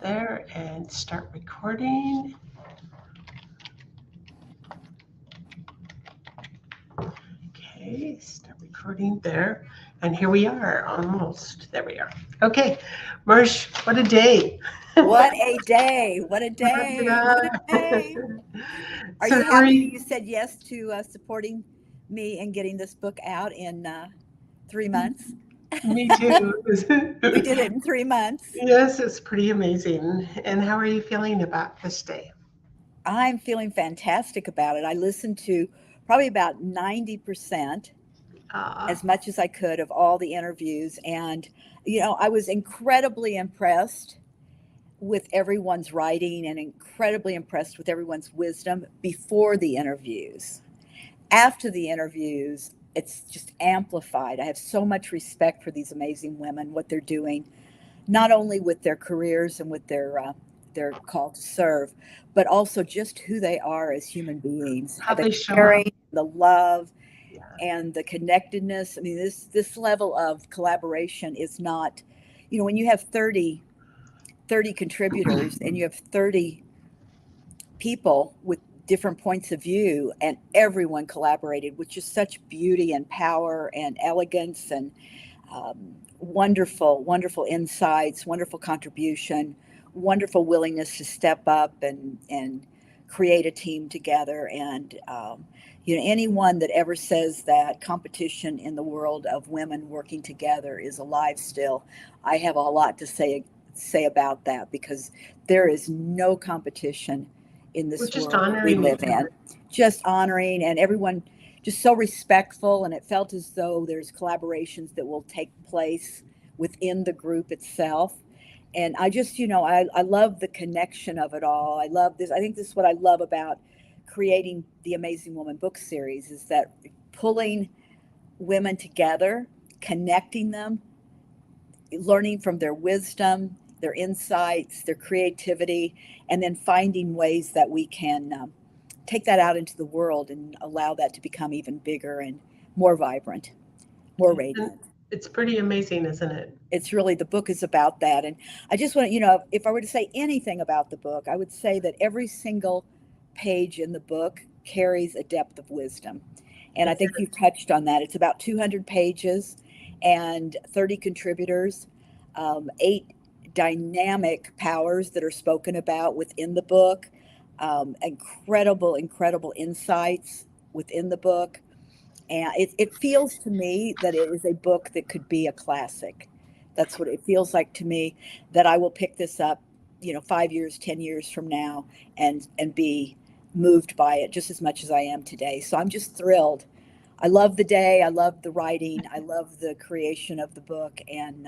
there and start recording. Okay, start recording there. And here we are, almost. There we are. Okay, Marsh, what a day. What a day. What a day. What a Ta-da. day. Are So you how are happy you? you said yes to supporting me and getting this book out in 3 months? Me too. We did it in 3 months. Yes, it's pretty amazing. And how are you feeling about this day? I'm feeling fantastic about it. I listened to probably about 90%, Uh, as much as I could, of all the interviews. And, I was incredibly impressed with everyone's writing and incredibly impressed with everyone's wisdom before the interviews. After the interviews, it's just amplified. I have so much respect for these amazing women, what they're doing, not only with their careers and with their call to serve, but also just who they are as human beings, how the they show up. caring, the love, Yeah. and the connectedness. I mean, this level of collaboration is not, when you have 30 contributors and you have 30 people with different points of view, and everyone collaborated with just such beauty and power and elegance and wonderful insights, wonderful contribution, wonderful willingness to step up and create a team together. And anyone that ever says that competition in the world of women working together is alive still, I have a lot to say about that, because there is no competition in We're this just world that we honoring each live in. other. Just honoring, and everyone just so respectful, and it felt as though there's collaborations that will take place within the group itself. And I just, I love the connection of it all. I love this. I think this is what I love about creating the Amazing Woman book series, is that pulling women together, connecting them, learning from their wisdom, their insights, their creativity, and then finding ways that we can take that out into the world and allow that to become even bigger and more vibrant, more And radiant. it's pretty amazing, isn't it? It's really, the book is about that. And I just want to, if I were to say anything about the book, I would say that every single page in the book carries a depth of wisdom. And I It's think you've touched on that. It's about 200 pages and 30 contributors, eight dynamic powers that are spoken about within the book, incredible insights within the book. And it feels to me that it is a book that could be a classic. That's what it feels like to me, that I will pick this up, 5 years, 10 years from now, and be moved by it just as much as I am today. So I'm just thrilled. I love the day. I love the writing. I love the creation of the book. And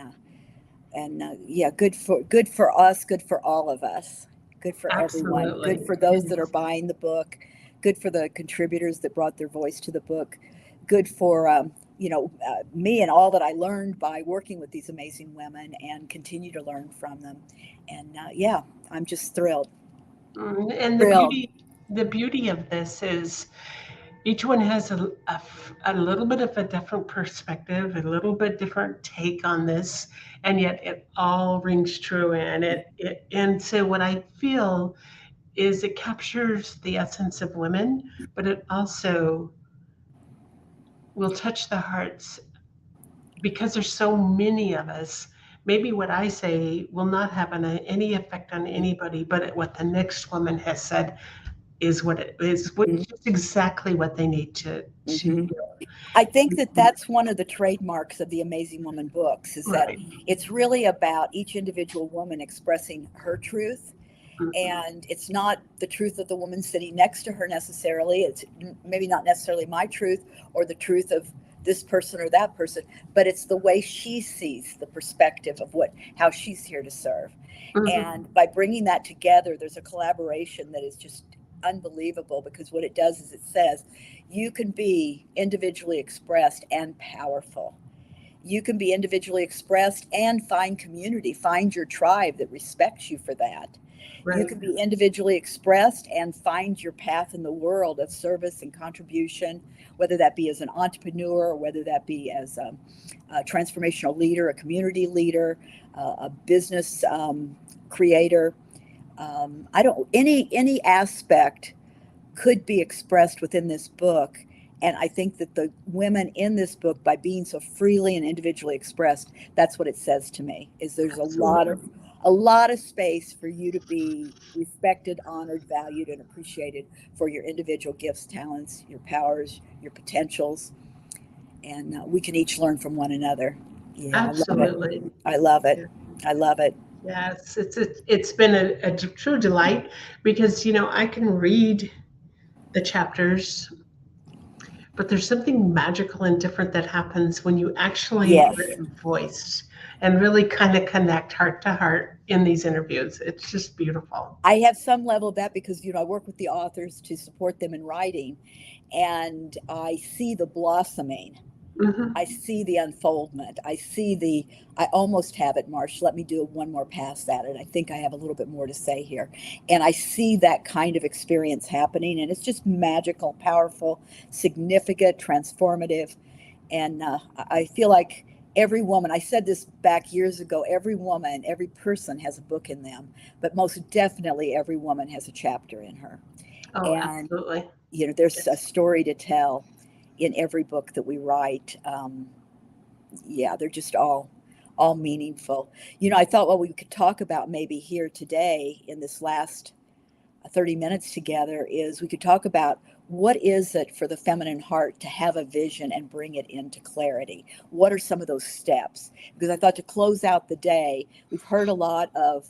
yeah, good for us, good for all of us, good for everyone, good absolutely. for It those that are is. buying the book, good for the contributors that brought their voice to the book, good for me and all that I learned by working with these amazing women and continue to learn from them. And yeah, I'm just thrilled. And Thrilled. the beauty of this is each one has a little bit of a different perspective, a little bit different take on this, and yet it all rings true. And so what I feel is it captures the essence of women, but it also will touch the hearts because there's so many of us. Maybe what I say will not have any effect on anybody, but what the next woman has said is what it is, what Mhm. just exactly what they need to Mhm. hear. I think that that's one of the trademarks of the Amazing Woman books, is that Right. it's really about each individual woman expressing her truth. Mhm. And it's not the truth of the woman sitting next to her necessarily. It's maybe not necessarily my truth or the truth of this person or that person, but it's the way she sees the perspective of how she's here to serve. Mhm. And by bringing that together, there's a collaboration that is just unbelievable, because what it does is it says you can be individually expressed and powerful. You can be individually expressed and find community, find your tribe that respects you for that. You Right. can be individually expressed and find your path in the world of service and contribution, whether that be as an entrepreneur or whether that be as a transformational leader, a community leader, a business creator. I don't any aspect could be expressed within this book. And I think that the women in this book, by being so freely and individually expressed, that's what it says to me, is there's Absolutely. a lot of space for you to be respected, honored, valued, and appreciated for your individual gifts, talents, your powers, your potentials. And we can each learn from one another. Yeah, I love it. Absolutely. I love it. Yeah. I love it. Yes, it's been a true delight because I can read the chapters, but there's something magical and different that happens when you actually hear Yes. it voiced and really kind of connect heart to heart in these interviews. It's just beautiful. I have some level of that because I work with the authors to support them in writing, and I see the blossoming. Hmm. I see the unfoldment. I almost have it, Marsh. Let me do one more pass at it. I think I have a little bit more to say here. And I see that kind of experience happening, and it's just magical, powerful, significant, transformative. And I feel like every woman, I said this back years ago, every woman, every person has a book in them, but most definitely every woman has a chapter in her. Oh, And absolutely. there's a Yes. story to tell in every book that we write. Yeah, they're just all meaningful. I thought what we could talk about maybe here today in this last 30 minutes together is we could talk about what is it for the feminine heart to have a vision and bring it into clarity. What are some of those steps? Because I thought to close out the day, we've heard a lot of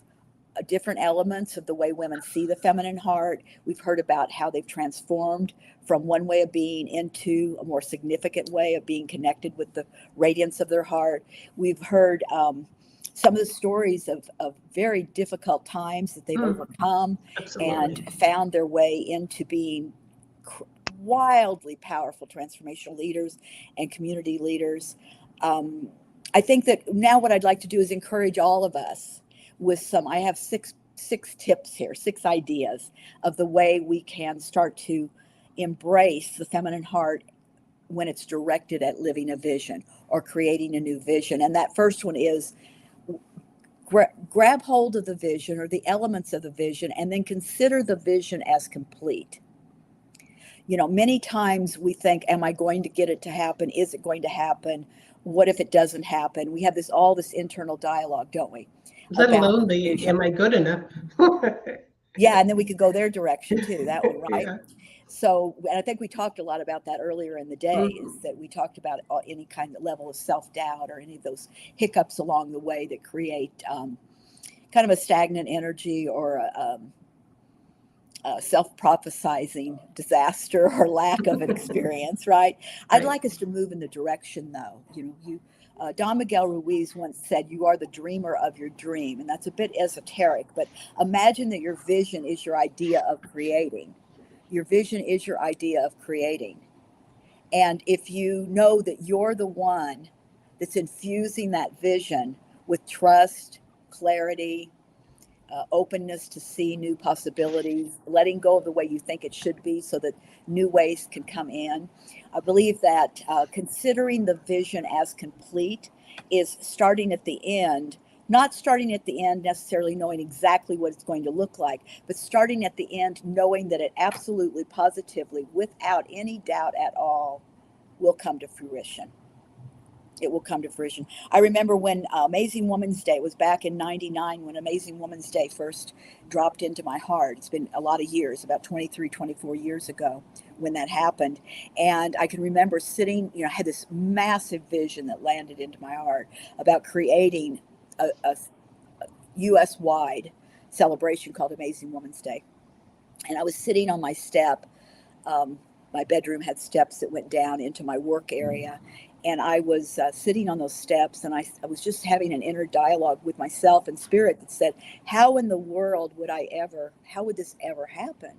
different elements of the way women see the feminine heart. We've heard about how they've transformed from one way of being into a more significant way of being connected with the radiance of their heart. We've heard some of the stories of very difficult times that they've Mm, overcome absolutely. and found their way into being wildly powerful transformational leaders and community leaders. Um, I think that now what I'd like to do is encourage all of us with some. I have six tips here, six ideas of the way we can start to embrace the feminine heart when it's directed at living a vision or creating a new vision. And that first one is grab hold of the vision or the elements of the vision and then consider the vision as complete. Many times we think, am I going to get it to happen? Is it going to happen? What if it doesn't happen? We have this internal dialogue, don't we, Let about alone the the vision. am I good enough? Yeah, and then we could go their direction too, that one, right? Yeah. So, and I think we talked a lot about that earlier in the day, is Mhm. that we talked about any kind of level of self doubt or any of those hiccups along the way that create kind of a stagnant energy or a self-prophesizing disaster or lack of an experience, right? I'd Right. like us to move in the direction, though. Don Miguel Ruiz once said, "You are the dreamer of your dream," and that's a bit esoteric. But imagine that your vision is your idea of creating. Your vision is your idea of creating, and if you know that you're the one that's infusing that vision with trust, clarity, openness to see new possibilities, letting go of the way you think it should be so that new ways can come in. I believe that considering the vision as complete is starting at the end, not starting at the end necessarily knowing exactly what it's going to look like, but starting at the end knowing that it absolutely, positively, without any doubt at all, will come to fruition. It will come to fruition. I remember when Amazing Woman's Day, it was back in 99 when Amazing Woman's Day first dropped into my heart. It's been a lot of years, about 23, 24 years ago when that happened. And I can remember sitting, I had this massive vision that landed into my heart about creating a US wide celebration called Amazing Woman's Day. And I was sitting on my step. My bedroom had steps that went down into my work area. And I was sitting on those steps, and I was just having an inner dialogue with myself and spirit that said, how in the world how would this ever happen?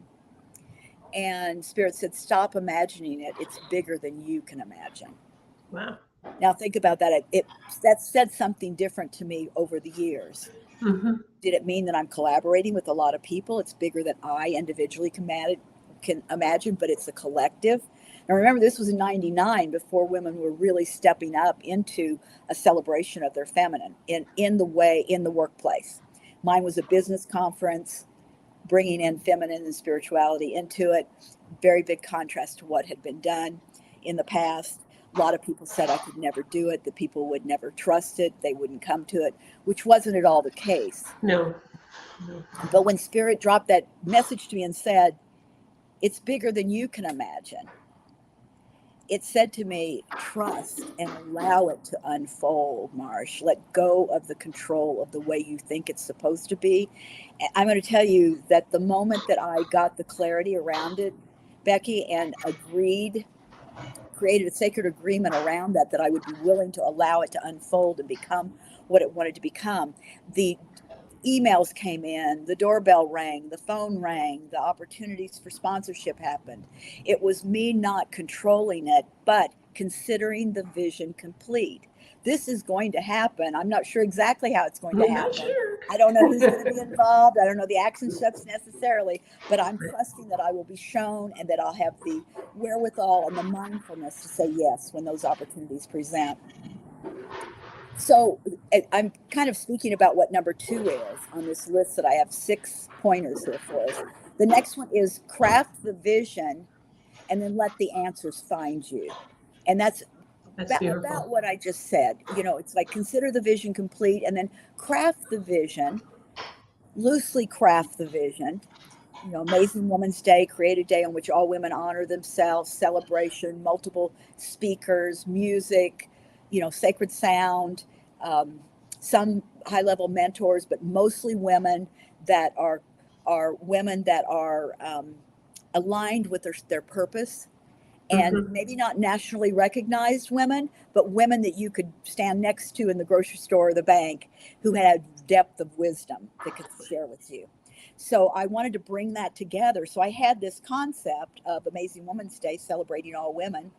And spirit said, stop imagining it. It's bigger than you can imagine. Wow. Now think about that. That said something different to me over the years. Mm-hmm. Did it mean that I'm collaborating with a lot of people? It's bigger than I individually can imagine, but it's a collective. Now remember, this was in '99, before women were really stepping up into a celebration of their feminine in the workplace. Mine was a business conference, bringing in feminine and spirituality into it. Very big contrast to what had been done in the past. A lot of people said I could never do it, that people would never trust it, they wouldn't come to it, which wasn't at all the case. No, no. But when Spirit dropped that message to me and said, it's bigger than you can imagine, it said to me, trust and allow it to unfold, Marsh. Let go of the control of the way you think it's supposed to be. And I'm going to tell you that the moment that I got the clarity around it, Becky, and created a sacred agreement around that I would be willing to allow it to unfold and become what it wanted to become. The emails came in, the doorbell rang, the phone rang, the opportunities for sponsorship happened. It was me not controlling it, but considering the vision complete. This is going to happen. I'm not sure exactly how it's going to I'm not happen. sure. I don't know who's going to be involved. I don't know the action steps necessarily, but I'm trusting that I will be shown and that I'll have the wherewithal and the mindfulness to say yes when those opportunities present. So I'm kind of speaking about what number 2 is on this list that I have 6 pointers here for us. The next one is craft the vision and then let the answers find you. And that's Beautiful. about what I just said. You know, it's like consider the vision complete and then craft the vision, loosely craft the vision. You know, Amazing Women's Day, create a day on which all women honor themselves, celebration, multiple speakers, music, you know, sacred sound, some high level mentors, but mostly women that are women that are aligned with their purpose, and Mm-hmm. maybe not nationally recognized women, but women that you could stand next to in the grocery store or the bank who had depth of wisdom that could share with you. So I wanted to bring that together. So I had this concept of Amazing Women's Day, celebrating all women.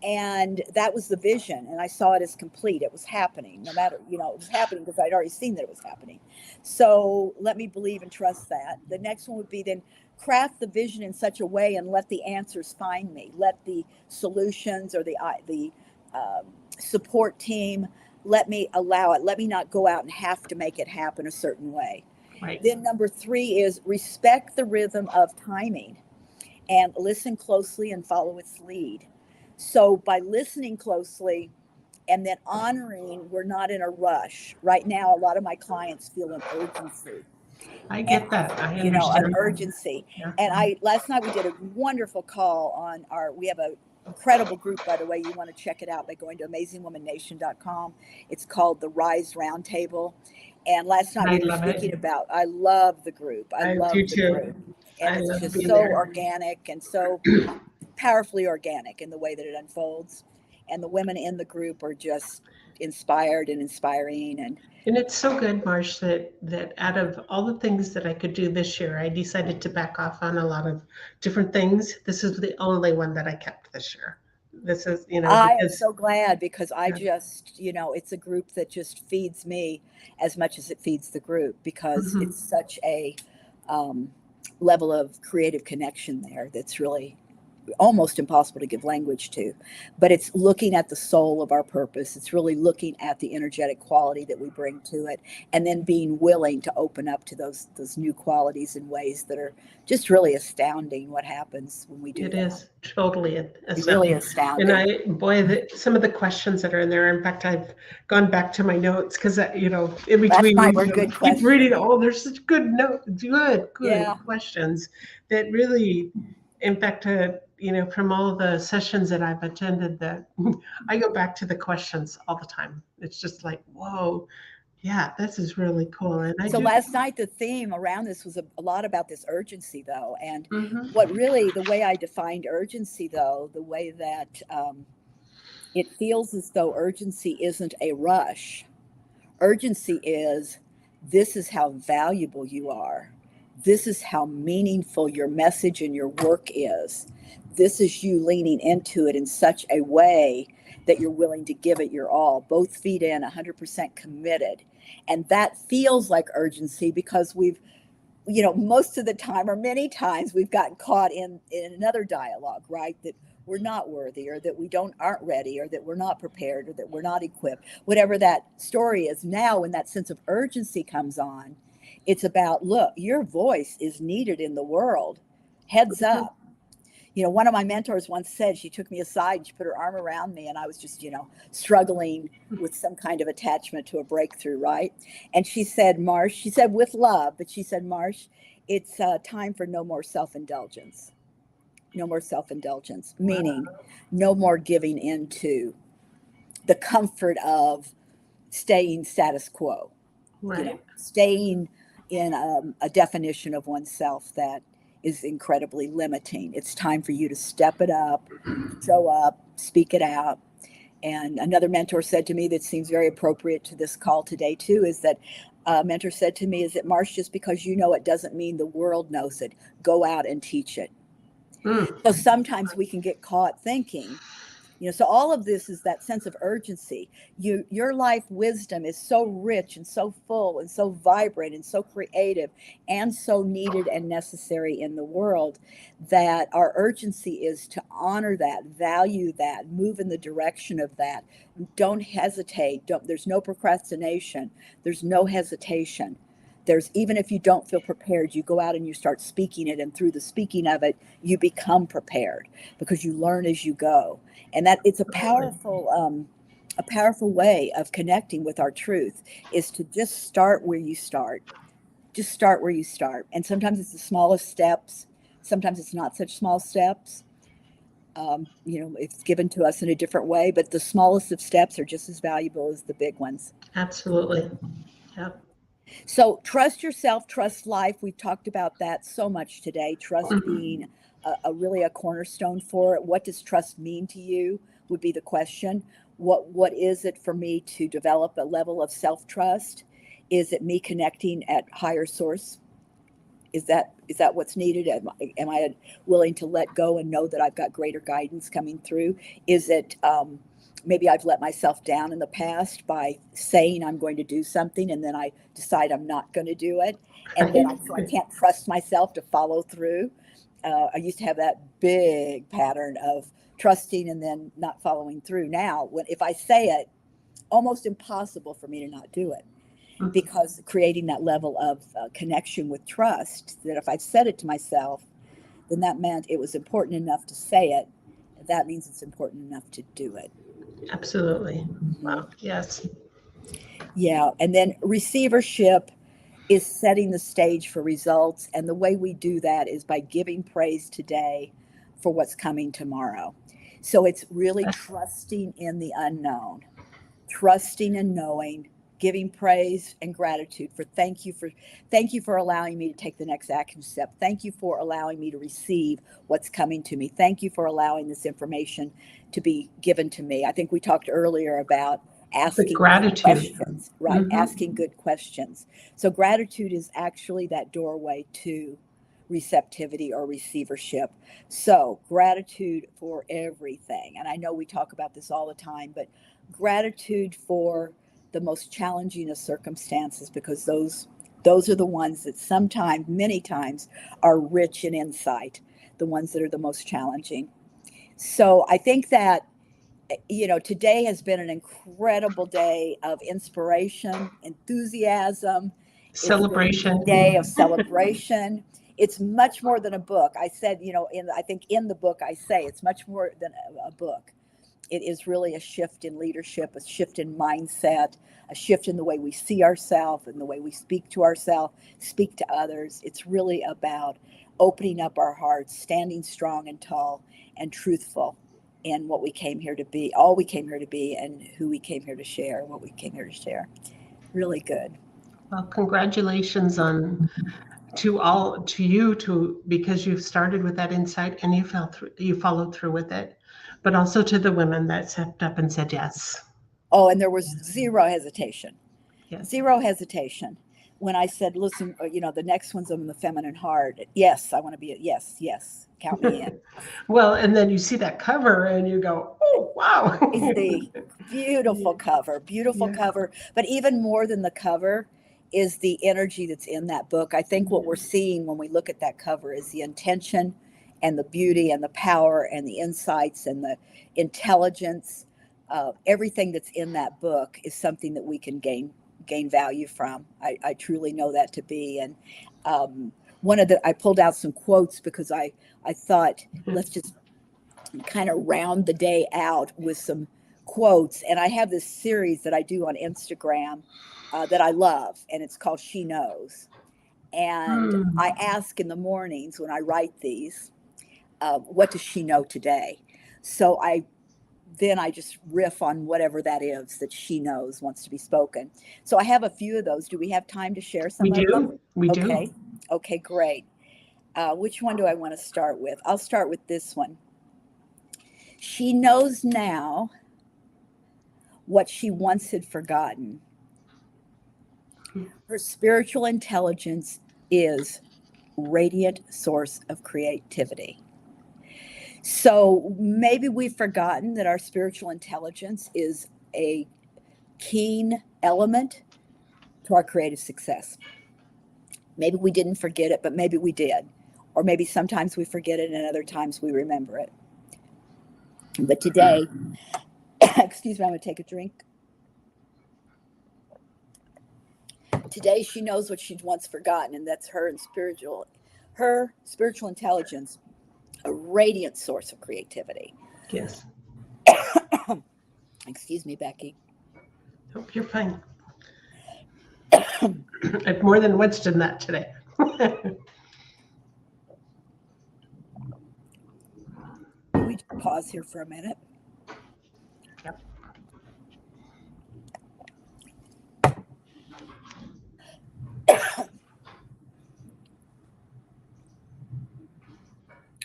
And that was the vision. And I saw it as complete. It was happening, no matter, you know, it was happening because I'd already seen that it was happening. So let me believe and trust that. The next one would be then craft the vision in such a way and let the answers find me. Let the solutions or the support team, let me allow it. Let me not go out and have to make it happen a certain way. Right. Then number 3 is respect the rhythm of timing and listen closely and follow its lead. So by listening closely and then honoring, we're not in a rush. Right now, a lot of my clients feel an urgency. I And get that. I you know, an understand. urgency. Yeah. And last night we did a wonderful call on we have a incredible group, by the way. You want to check it out by going to amazingwomannation.com. It's called the Rise Roundtable. And last night I we were love speaking it. about, I love the group. I I love do the too. group. And I it's love just being so there. organic and so powerfully organic in the way that it unfolds. And the women in the group are just inspired and inspiring. And it's so good, Marsh, that out of all the things that I could do this year, I decided to back off on a lot of different things. This is the only one that I kept this year. This is, I am because so glad because I yeah. just, you know, it's a group that just feeds me as much as it feeds the group because Mhm. it's such a um, level of creative connection there that's really almost impossible to give language to, but it's looking at the soul of our purpose. It's really looking at the energetic quality that we bring to it, and then being willing to open up to those new qualities in ways that are just really astounding. What happens when we do It that? is totally Really astounding. And astounding. boy, some of the questions that are in there, in fact, I've gone back to my notes because, in Last between night were reading them, good keep reading, questions. oh, there's such good notes, good Yeah. questions that really, in fact, from all the sessions that I've attended, that I go back to the questions all the time. It's just like, whoa, yeah, this is really cool. And I So do. last night, the theme around this was a lot about this urgency, though. And Mhm. what really, the way I defined urgency, though, the way that it feels as though urgency isn't a rush. Urgency is this is how valuable you are. This is how meaningful your message and your work is. This is you leaning into it in such a way that you're willing to give it your all, both feet in, 100% committed. And that feels like urgency because we've, most of the time or many times we've gotten caught in another dialogue, right? That we're not worthy, or that we aren't ready, or that we're not prepared, or that we're not equipped, whatever that story is. Now, when that sense of urgency comes on, it's about, look, your voice is needed in the world. Heads up. One of my mentors once said, she took me aside and she put her arm around me, and I was just, struggling with some kind of attachment to a breakthrough, right? And she said, Marsh, she said with love, but she said, Marsh, it's time for no more self-indulgence. No more self-indulgence, meaning no more giving into the comfort of staying status quo, Right. Staying in a definition of oneself that is incredibly limiting. It's time for you to step it up, show up, speak it out. And another mentor said to me that seems very appropriate to this call today too, is that mentor said to me, is that Marsh, just because you know it doesn't mean the world knows it. Go out and teach it. So sometimes we can get caught thinking, so all of this is that sense of urgency. Your life wisdom is so rich and so full and so vibrant and so creative and so needed and necessary in the world, that our urgency is to honor that, value that, move in the direction of that. Don't hesitate. There's no procrastination. There's no hesitation. Even if you don't feel prepared, you go out and you start speaking it, and through the speaking of it, you become prepared because you learn as you go. And that it's a powerful way of connecting with our truth, is to just start where you start. Just start where you start. And sometimes it's the smallest steps. Sometimes it's not such small steps. It's given to us in a different way, but the smallest of steps are just as valuable as the big ones. Absolutely. Yep. So trust yourself, trust life. We've talked about that so much today. Trust being really a cornerstone for it. What does trust mean to you would be the question. What is it for me to develop a level of self-trust? Is it me connecting at higher source? Is that what's needed? Am I willing to let go and know that I've got greater guidance coming through? Is it maybe I've let myself down in the past by saying I'm going to do something, and then I decide I'm not going to do it. And then I can't trust myself to follow through. I used to have that big pattern of trusting and then not following through. Now, if I say it, almost impossible for me to not do it, because creating that level of connection with trust, that if I've said it to myself, then that meant it was important enough to say it. That means it's important enough to do it. Absolutely. Wow. Yes. Yeah. And then receivership is setting the stage for results. And the way we do that is by giving praise today for what's coming tomorrow. So it's really trusting in the unknown, trusting and knowing, giving praise and gratitude for thank you for allowing me to take the next action step. Thank you for allowing me to receive what's coming to me. Thank you for allowing this information to be given to me. I think we talked earlier about asking gratitude. questions, right? Asking good questions. So gratitude is actually that doorway to receptivity or receivership. So gratitude for everything. And I know we talk about this all the time, but gratitude for the most challenging of circumstances, because those are the ones that sometimes, many times, are rich in insight, the ones that are the most challenging. So I think that, today has been an incredible day of inspiration, enthusiasm, Celebration. It's a day of celebration. It's much more than a book. I said, I think in the book I say it's much more than a book. It is really a shift in leadership, a shift in mindset, a shift in the way we see ourselves and the way we speak to ourselves, speak to others. It's really about opening up our hearts, standing strong and tall and truthful in what we came here to be, all we came here to be, and who we came here to share, what we came here to share. Really good. Well, congratulations to you, because you've started with that insight and you followed through with it, but also to the women that stepped up and said yes. Oh, and there was zero hesitation. Yes. Zero hesitation. when I said, listen, the next one's on the feminine heart. Yes, I want to be it. Yes, yes. Count me in. Well, and then you see that cover and you go, oh, wow. I see. Beautiful cover, beautiful Yeah. cover. But even more than the cover is the energy that's in that book. I think what we're seeing when we look at that cover is the intention and the beauty and the power and the insights and the intelligence. Everything that's in that book is something that we can gain value from. I truly know that to be. And I pulled out some quotes because I thought, let's just kind of round the day out with some quotes. And I have this series that I do on Instagram that I love, and it's called She Knows. And I ask in the mornings when I write these, what does she know today? So then I just riff on whatever that is that she knows wants to be spoken. So I have a few of those. Do we have time to share some We of them? do. We Okay. do. Okay, great. Which one do I want to start with? I'll start with this one. She knows now what she once had forgotten. Her spiritual intelligence is radiant source of creativity. So maybe we've forgotten that our spiritual intelligence is a keen element to our creative success. Maybe we didn't forget it, but maybe we did. Or maybe sometimes we forget it and other times we remember it. But today, excuse me, I'm going to take a drink. Today she knows what she'd once forgotten, and that's her spiritual intelligence, a radiant source of creativity. Yes. Excuse me, Becky. Hope you're fine. I've more than once done that today. We just pause here for a minute. Yep.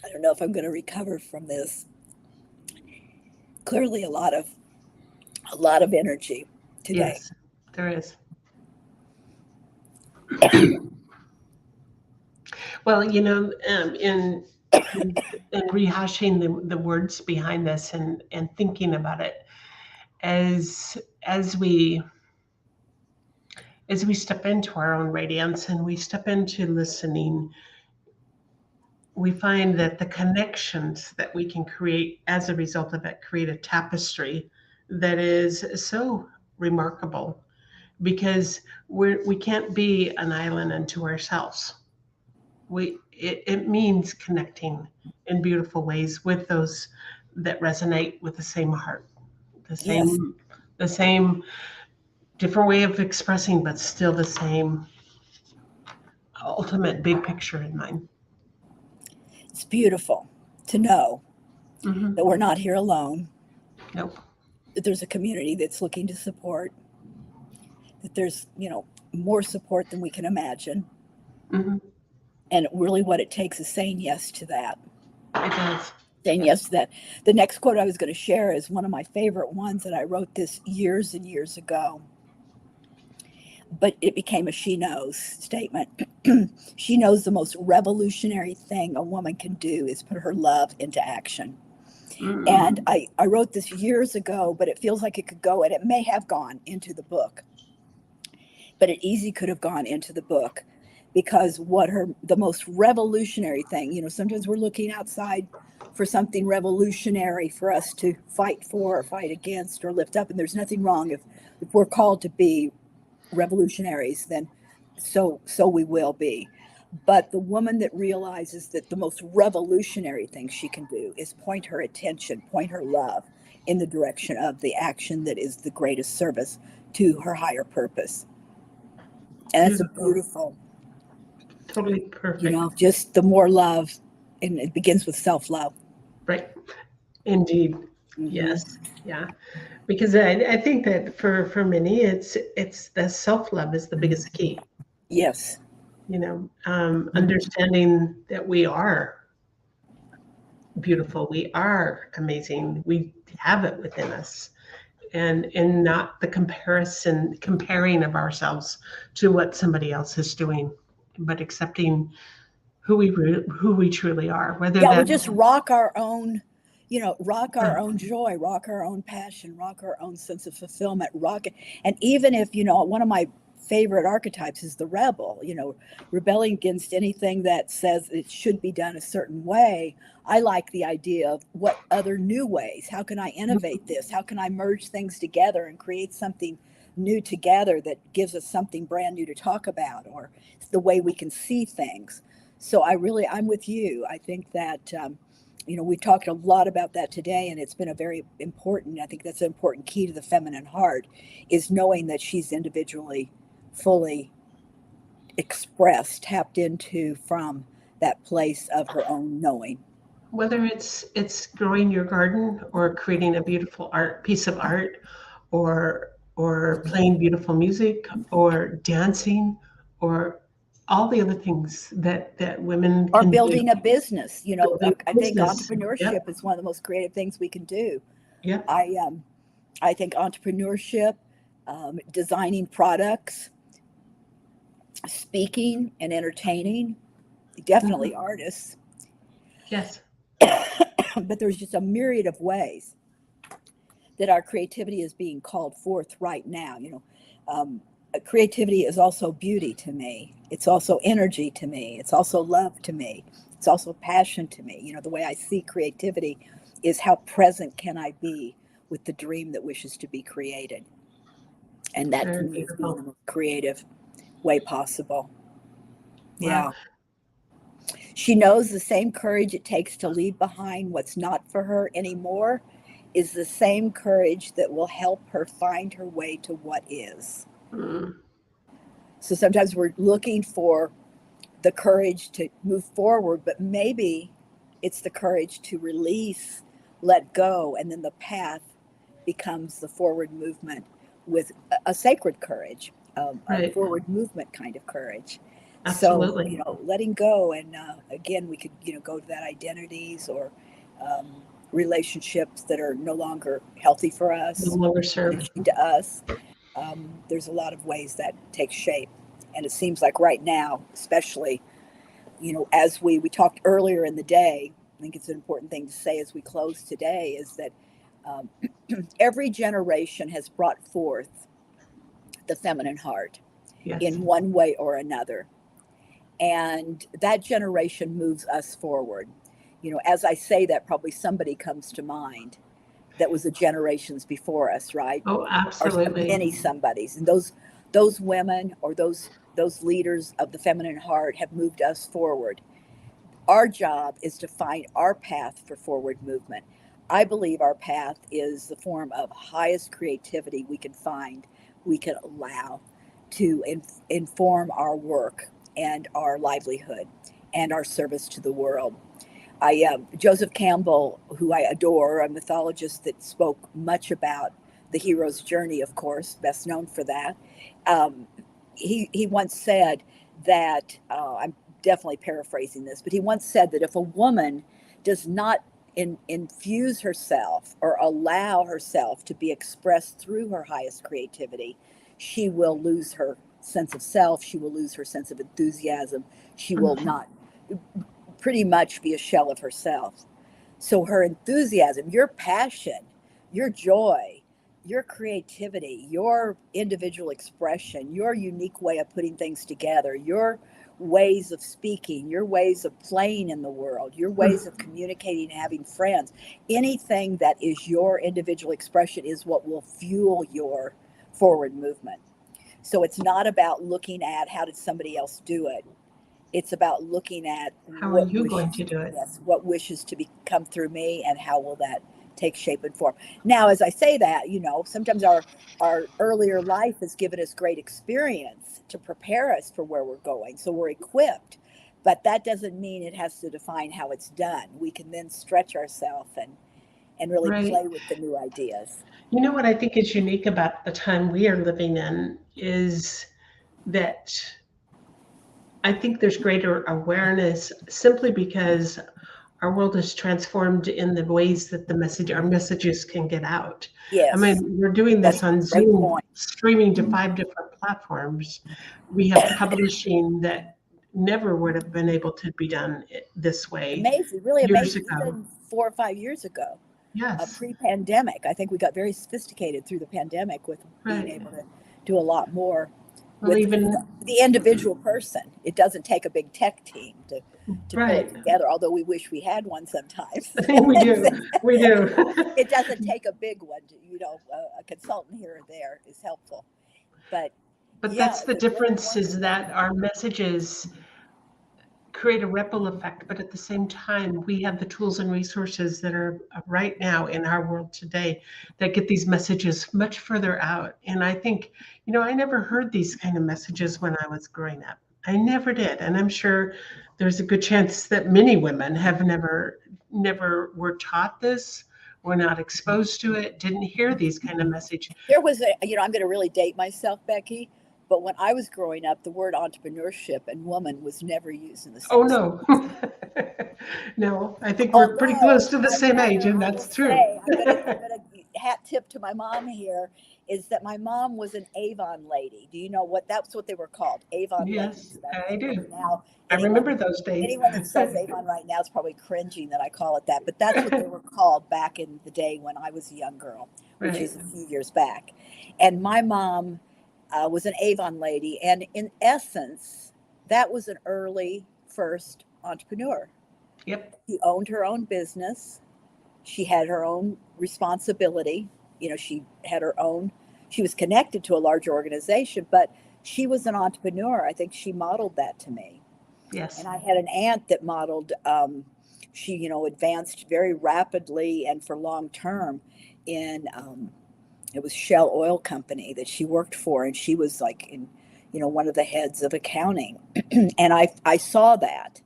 I don't know if I'm going to recover from this. Clearly a lot of energy today. Yes, there is. Well, in rehashing the words behind this and thinking about it as we step into our own radiance and we step into listening, we find that the connections that we can create as a result of it create a tapestry that is so remarkable because we can't be an island unto ourselves. It means connecting in beautiful ways with those that resonate with the same heart, the Yes. same different way of expressing, but still the same ultimate big picture in mind. It's beautiful to know Mm-hmm. that we're not here alone, Nope. that there's a community that's looking to support, that there's, more support than we can imagine. Mm-hmm. And really what it takes is saying yes to that. It does. Saying yes to that. The next quote I was going to share is one of my favorite ones, and I wrote this years and years ago. But it became a she knows statement. She knows the most revolutionary thing a woman can do is put her love into action. Mm-hmm. And I wrote this years ago, but it feels like it could go, and it may have gone into the book. But it easily could have gone into the book because the most revolutionary thing, sometimes we're looking outside for something revolutionary for us to fight for or fight against or lift up. And there's nothing wrong if we're called to be revolutionaries, then so we will be. But the woman that realizes that the most revolutionary thing she can do is point her attention, point her love in the direction of the action that is the greatest service to her higher purpose. And that's a beautiful, totally perfect. just the more love, and it begins with self-love. Right. Indeed. Mm-hmm. Yes. Yeah. Because I think that for many, it's the self-love is the biggest key. Yes. Understanding that we are beautiful, we are amazing, we have it within us. and not the comparing of ourselves to what somebody else is doing, but accepting who we truly are, whether Yeah, we that. just rock our own, rock our own joy, rock our own passion, rock our own sense of fulfillment, rock it. And even if, one of my favorite archetypes is the rebel, rebelling against anything that says it should be done a certain way. I like the idea of what other new ways, how can I innovate this? How can I merge things together and create something new together that gives us something brand new to talk about, or the way we can see things. So I'm with you. I think that, we talked a lot about that today, and it's been a very important, I think that's an important key to the feminine heart, is knowing that she's individually, fully expressed, tapped into from that place of her own knowing. Whether it's growing your garden or creating a beautiful art piece of art, or playing beautiful music, or dancing, or all the other things that women Or can do. building a business, Building I a think business. Yep. entrepreneurship is one of the most creative things we can do. Yep. I um, I think entrepreneurship, designing products, speaking and entertaining, definitely Mhm. artists, Yes. but there's just a myriad of ways that our creativity is being called forth right now. Creativity is also beauty to me. It's also energy to me. It's also love to me. It's also passion to me. The way I see creativity is how present can I be with the dream that wishes to be created. And that to Very me is being the beautiful. most creative way possible. Wow. Yeah. She knows the same courage it takes to leave behind what's not for her anymore is the same courage that will help her find her way to what is. Mm. So sometimes we're looking for the courage to move forward, but maybe it's the courage to release, let go, and then the path becomes the forward movement with a sacred courage, a Right. forward movement kind of courage. So, Absolutely. letting go, and again, we could, go to that identities or relationships that are no longer healthy for No us, longer serve. diminishing to us. There's a lot of ways that takes shape. And it seems like right now, especially, as we talked earlier in the day, I think it's an important thing to say as we close today is that um, every generation has brought forth the feminine heart Yes. in one way or another. And that generation moves us forward. As I say that, probably somebody comes to mind that was the generations before us, right? Oh, Or absolutely. many somebodies. And those women or those leaders of the feminine heart have moved us forward. Our job is to find our path for forward movement. I believe our path is the form of highest creativity we can find, we can allow to inform our work and our livelihood and our service to the world. Joseph Campbell, who I adore, a mythologist that spoke much about the hero's journey, of course, best known for that. Um, he once said that I'm definitely paraphrasing this, but he once said that if a woman does not infuse herself or allow herself to be expressed through her highest creativity, she will lose her sense of self. She will lose her sense of enthusiasm. She will Mhm. not pretty much be a shell of herself. So her enthusiasm, your passion, your joy, your creativity, your individual expression, your unique way of putting things together, your ways of speaking, your ways of playing in the world, your ways of communicating and having friends, anything that is your individual expression is what will fuel your forward movement. So it's not about looking at how did somebody else do it. It's about looking at How are what you going wishes, to do it? yes, what wishes to come through me, and how will that take shape and form. Now, as I say that, sometimes our earlier life has given us great experience to prepare us for where we're going, so we're equipped. But that doesn't mean it has to define how it's done. We can then stretch ourselves and really Right. play with the new ideas. You know what I think is unique about the time we are living in is that I think there's greater awareness simply because our world is transformed in the ways that our messages can get out. I Yes, mean, we're doing that's this on a great Zoom, point. streaming to 5 different platforms. We have publishing that never would have been able to be done this way Amazing, really years amazing. ago. Even 4 or 5 years ago, Yes, pre-pandemic, I think we got very sophisticated through the pandemic with being right. able to do a lot more Well, with even the individual person. It doesn't take a big tech team to pull it right. together, although we wish we had one sometimes. We do. We do. It doesn't take a big one. A consultant here or there is helpful. But But yeah, that's the it's a great difference, point is you're that making. our messages create a ripple effect, but at the same time, we have the tools and resources that are right now in our world today that get these messages much further out. And I think, I never heard these kind of messages when I was growing up. I never did. And I'm sure there's a good chance that many women have never were taught this, were not exposed to it, didn't hear these kind of message. There was I'm going to really date myself, Becky, but when I was growing up, the word entrepreneurship and woman was never used in the Oh same sentence. no. No, I think we're pretty Although close to the my same age, mother, and I will that's true. say, I'm gonna hat tip to my mom here, is that my mom was an Avon lady. Do you know what that's what they were called? Avon Yes, ladies back I then. do. Now I anyone remember those days. anyone that says Avon right now is probably cringing that I call it that, but that's what they were called back in the day when I was a young girl, which Right. is a few years back. And my mom was an Avon lady, and in essence, that was an early first entrepreneur. Yep. She owned her own business. She had her own responsibility. She had her own, she was connected to a larger organization, but she was an entrepreneur. I think she modeled that to me. And Yes. I had an aunt that modeled, she, advanced very rapidly and for long term in, it was Shell Oil Company that she worked for. And she was like in, one of the heads of accounting. And I saw that.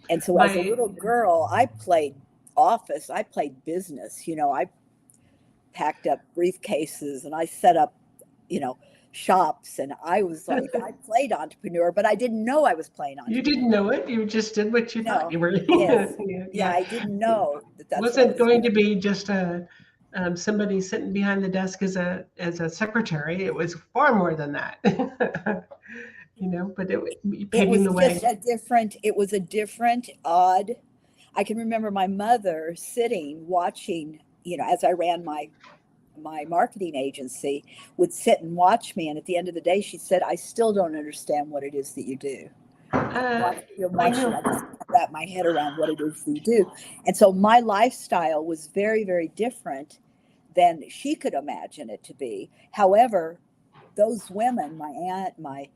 And so as a My little girl, I played office, I played business. I packed up briefcases and I set up, you know, shops, and I was like, I played entrepreneur, but I didn't know I was playing You didn't entrepreneur. know it. You just did what you thought No. you were. Yes. Yeah, Yeah, yeah. I didn't know that It that's what I wasn't was going to doing. be just somebody sitting behind the desk as a secretary. It was far more than that. But It paving was the just way. it was a different, odd. I can remember my mother sitting watching, as I ran my marketing agency, would sit and watch me, and at the end of the day she said, I still don't understand what it is that you do. Uh, You're I watching, know. I just can't wrap my head around what it is that you do. And so my lifestyle was very, very different than she could imagine it to be. However, those women, my aunt, my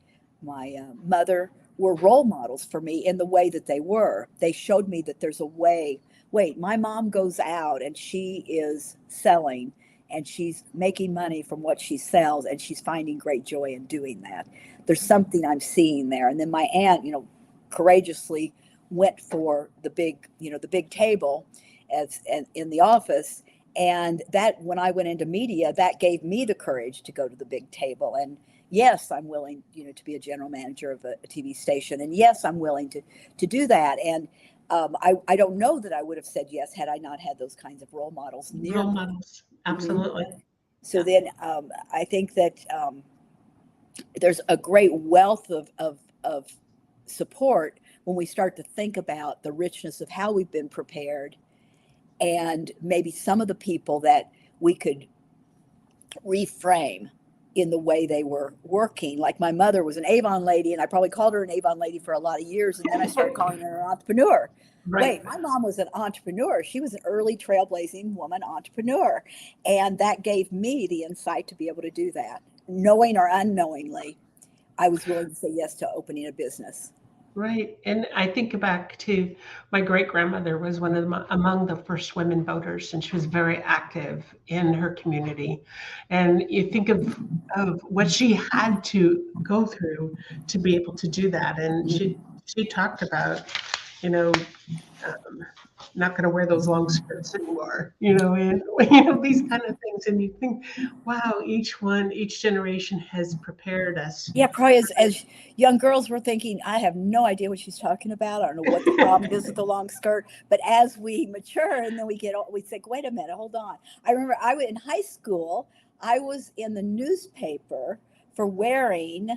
mother, were role models for me in the way that they were. They showed me that there's a way. Wait, my mom goes out and she is selling and she's making money from what she sells and she's finding great joy in doing that. There's something I'm seeing there. And then my aunt, courageously went for the big table as and in the office. And that when I went into media, that gave me the courage to go to the big table. And yes, I'm willing, to be a general manager of a TV station. And yes, I'm willing to do that. And I don't know that I would have said yes had I not had those kinds of role models near Role me. models. Mhm. Absolutely. So Yeah. then I think that there's a great wealth of support when we start to think about the richness of how we've been prepared and maybe some of the people that we could reframe in the way they were working. Like my mother was an Avon lady, and I probably called her an Avon lady for a lot of years, and then I started calling her an entrepreneur. Right. Wait, my mom was an entrepreneur. She was an early trailblazing woman entrepreneur. And that gave me the insight to be able to do that. Knowing or unknowingly, I was willing to say yes to opening a business. Right. And I think back to my great grandmother was one of among the first women voters, and she was very active in her community. And you think of what she had to go through to be able to do that. And she talked about, you know, um, not going to wear those long skirts anymore, and these kind of things. And you think, wow, each generation has prepared us. Yeah, probably as young girls, we're thinking, I have no idea what she's talking about. I don't know what the problem is with the long skirt. But as we mature and then we think, wait a minute, hold on. I remember I was in high school, I was in the newspaper for wearing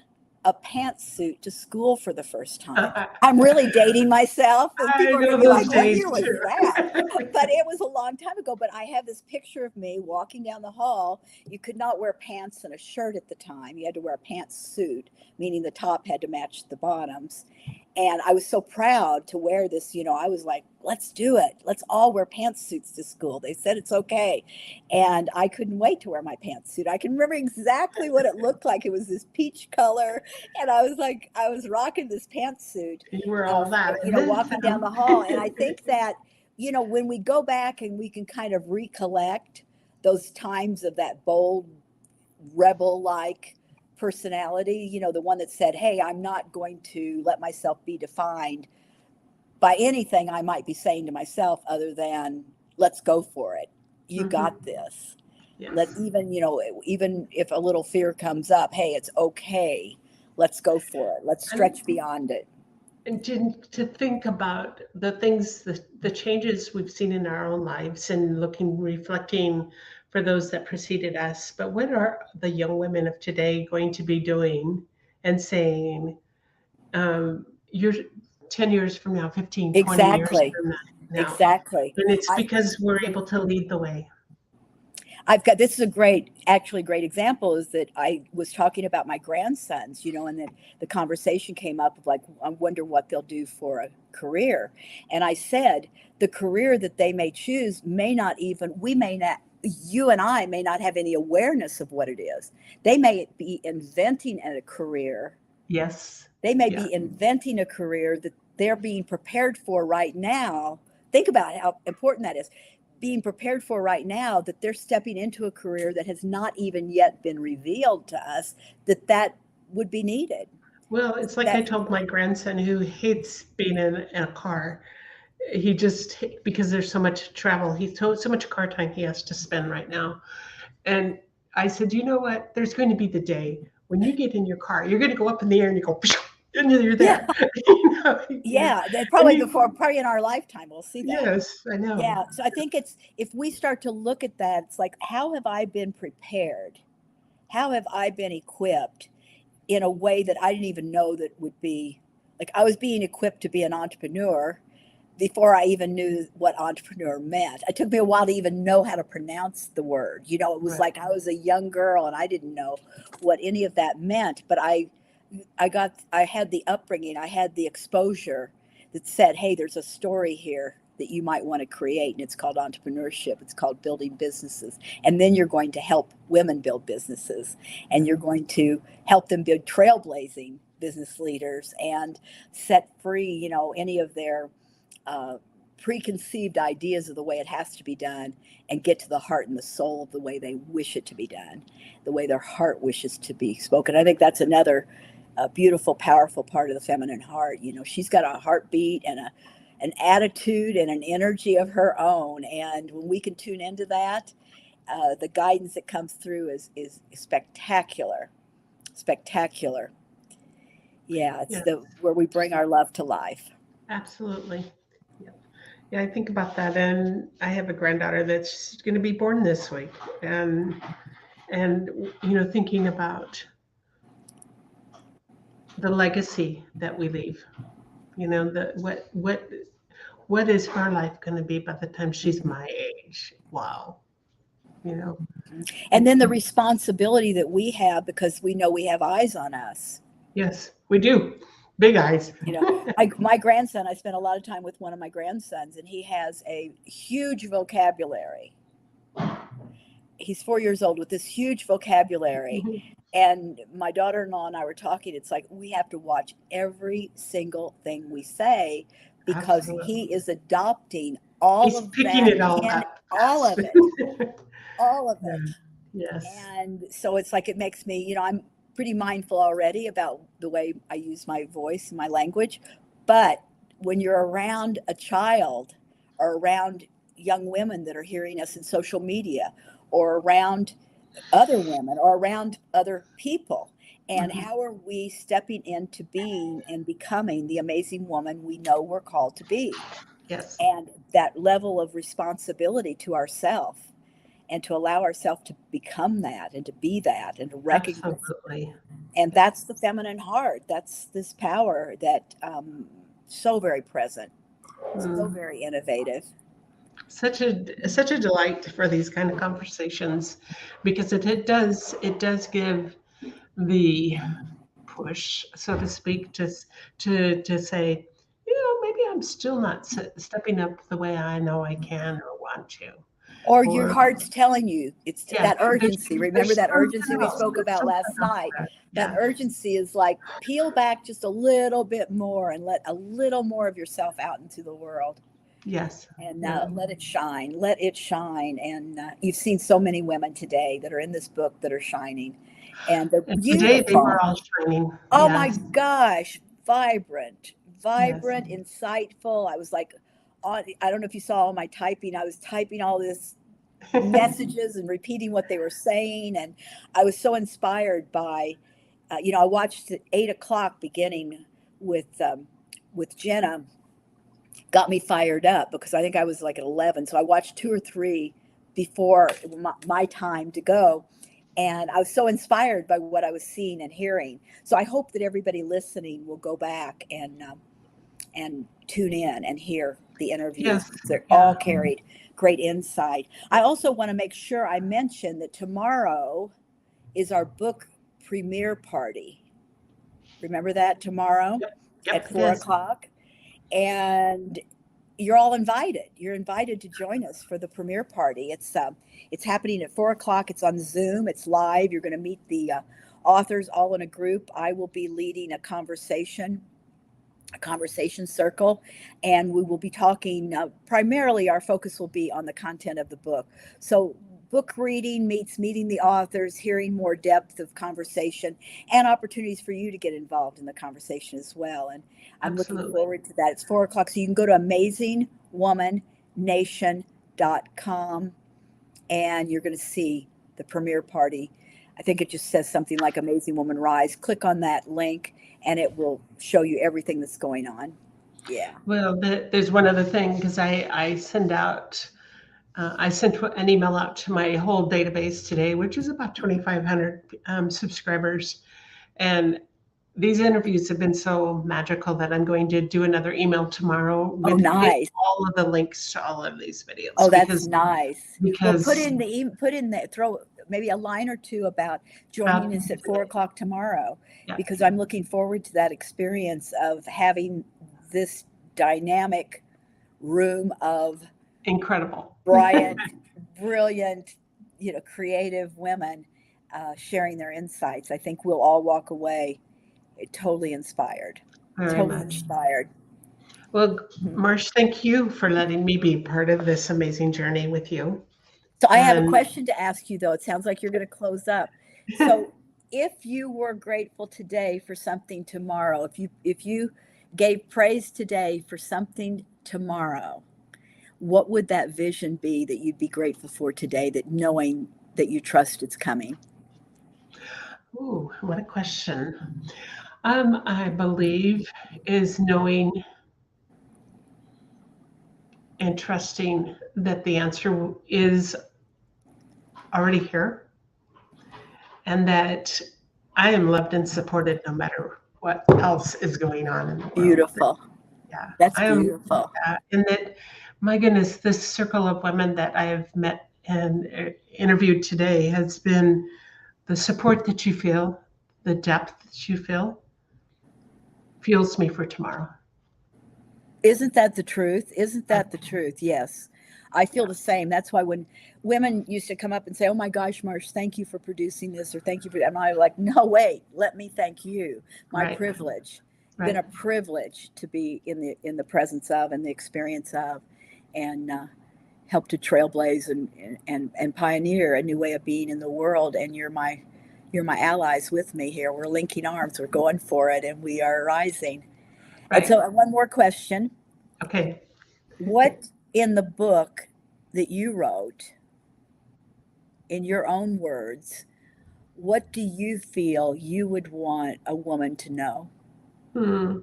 a pantsuit to school for the first time. I'm really dating myself, and I people are going know to be those like, what days year was too. that? But it was a long time ago. But I have this picture of me walking down the hall. You could not wear pants and a shirt at the time. You had to wear a pantsuit, meaning the top had to match the bottoms. And I was so proud to wear this. I was like, let's do it. Let's all wear pantsuits to school. They said it's okay. And I couldn't wait to wear my pantsuit. I can remember exactly what it looked like. It was this peach color. And I was rocking this pantsuit, You were all that. walking down the hall. And I think that, when we go back and we can kind of recollect those times of that bold, rebel like personality, the one that said, hey, I'm not going to let myself be defined by anything I might be saying to myself other than, let's go for it. You got this. Let Yes. even if a little fear comes up, hey, it's okay. Let's go for it. Let's stretch beyond it. And to think about the things, the changes we've seen in our own lives and reflecting for those that preceded us. But what are the young women of today going to be doing and saying, you're 10 years from now, 15, 20 years Exactly. from now? Exactly. And it's because we're able to lead the way. This is a actually great example is that I was talking about my grandsons, and then the conversation came up of like, I wonder what they'll do for a career. And I said, the career that they may choose you and I may not have any awareness of what it is. They may be inventing a career. Yes. They may be inventing a career that they're being prepared for right now. Think about how important that is. Being prepared for right now, that they're stepping into a career that has not even yet been revealed to us that would be needed. Well, it's like I told my grandson who hates being in a car. He just, because there's so much travel, so much car time he has to spend right now. And I said, you know what? There's going to be the day when you get in your car, you're going to go up in the air and you go, and you're there. Yeah, probably in our lifetime we'll see that. Yes, I know. Yeah, so I think it's if we start to look at that, it's like, how have I been prepared? How have I been equipped in a way that I didn't even know that would be like I was being equipped to be an entrepreneur before I even knew what entrepreneur meant. It took me a while to even know how to pronounce the word. It was like I was a young girl and I didn't know what any of that meant, but I had the upbringing, I had the exposure that said, hey, there's a story here that you might want to create, and it's called entrepreneurship. It's called building businesses. And then you're going to help women build businesses, and you're going to help them build trailblazing business leaders and set free, any of their preconceived ideas of the way it has to be done, and get to the heart and the soul of the way they wish it to be done, the way their heart wishes to be spoken. I think that's another beautiful, powerful part of the feminine heart. She's got a heartbeat and an attitude and an energy of her own. And when we can tune into that, the guidance that comes through is spectacular. Spectacular. Yeah, it's where we bring our love to life. Absolutely. Yeah, I think about that, and I have a granddaughter that's going to be born this week, and thinking about the legacy that we leave. What is her life going to be by the time she's my age? Wow. And then the responsibility that we have because we know we have eyes on us. Yes, we do. Big eyes. My grandson, I spent a lot of time with one of my grandsons, and he has a huge vocabulary. He's 4 years old with this huge vocabulary. Mm-hmm. And my daughter-in-law and I were talking. It's like we have to watch every single thing we say because he is adopting He's picking it all up. All of it. All of it. Yes. And so it's like it makes me, I'm pretty mindful already about the way I use my voice and my language. But when you're around a child or around young women that are hearing us in social media, or around other women, or around other people? And Mhm. how are we stepping into being and becoming the amazing woman we know we're called to be? Yes, And that level of responsibility to ourselves, and to allow ourselves to become that and to be that and to recognize it. absolutely. And that's Yes. the feminine heart. That's this power that so very present, so Mm. very innovative. Such a delight for these kind of conversations because it does give the push, so to speak, to say, maybe I'm still not stepping up the way I know I can or want to, Or your or heart's telling you it's yeah, that urgency. Remember there's that urgency something we else. spoke There's about something last else night? there. That Yeah. urgency is like peel back just a little bit more and let a little more of yourself out into the world, Yes. and Yeah. let it shine. Let it shine. And you've seen so many women today that are in this book that are shining, and they're And today they beautiful. were all shining. Oh my Yes. gosh, vibrant, Yes. vibrant, insightful. I was like, I don't know if you saw all my typing. I was typing all this messages and repeating what they were saying, and I was so inspired by, I watched at 8 o'clock beginning with Jenna, got me fired up because I think I was like at 11, so I watched two or three before my time to go, and I was so inspired by what I was seeing and hearing. So I hope that everybody listening will go back and tune in and hear the interviews. Yes. They're all Yeah. carried great insight. I also want to make sure I mention that tomorrow is our book premiere party. Remember that, tomorrow Yep. at Yep. It four is. o'clock? And you're all invited. You're invited to join us for the premiere party. It's happening at 4 o'clock. It's on Zoom. It's live. You're going to meet the authors all in a group. I will be leading a conversation circle, and we will be talking, primarily our focus will be on the content of the book. So book reading meets meeting the authors, hearing more depth of conversation, and opportunities for you to get involved in the conversation as well. And I'm looking Absolutely. forward to that. It's 4 o'clock, so you can go to amazingwomannation.com, and you're going to see the premiere party. I think it just says something like Amazing Woman Rise. Click on that link and it will show you everything that's going on. Yeah. Well, there's one other thing because I sent an email out to my whole database today, which is about 2,500 subscribers. And these interviews have been so magical that I'm going to do another email tomorrow Oh, with nice. all of the links to all of these Oh, videos that's nice. Well, because put in the throw maybe a line or two about joining us at 4 o'clock tomorrow, yeah, because I'm looking forward to that experience of having this dynamic room of incredible. brilliant, brilliant, creative women sharing their insights. I think we'll all walk away totally inspired, Very totally much. inspired. Well, Mhm. Marsh, thank you for letting me be part of this amazing journey with you. So I have a And question to ask you, though. It sounds like you're going to close up. So if you were grateful today for something tomorrow, if you gave praise today for something tomorrow, what would that vision be that you'd be grateful for today, that knowing that you trust it's coming? ooh, what a question. I believe is knowing and trusting that the answer is already here and that I am loved and supported no matter what else is going on in the world. Beautiful. Yeah, That's I am, beautiful. and that, my goodness, this circle of women that I have met and interviewed today has been the support that you feel, the depth that you feel, fuels me for tomorrow. Isn't that the truth? Isn't Uh, that the truth? Yes. I feel Yeah, the same. That's why when women used to come up and say, "Oh my gosh, Marsh, thank you for producing this," or "Thank you for," and I was like, "No, wait, let me thank you. My right, privilege. It's been right, a privilege to be in the presence of and the experience of, and help to trailblaze and pioneer a new way of being in the world. And you're my allies with me here. We're linking arms. We're going for it, and we are rising." And right. so, one more question. Okay. What in the book that you wrote, in your own words, what do you feel you would want a woman to know? Hmm.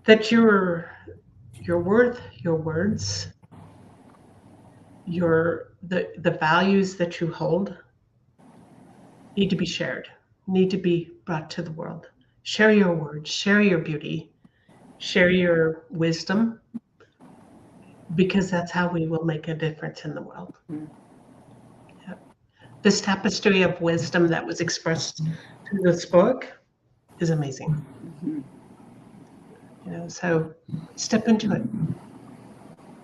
That your worth, your words, the values that you hold need to be shared, need to be brought to the world. Share your words, share your beauty, share your wisdom, because that's how we will make a difference in the world. Mhm. Yeah. This tapestry of wisdom that was expressed through this book is amazing. Mhm. So step into it.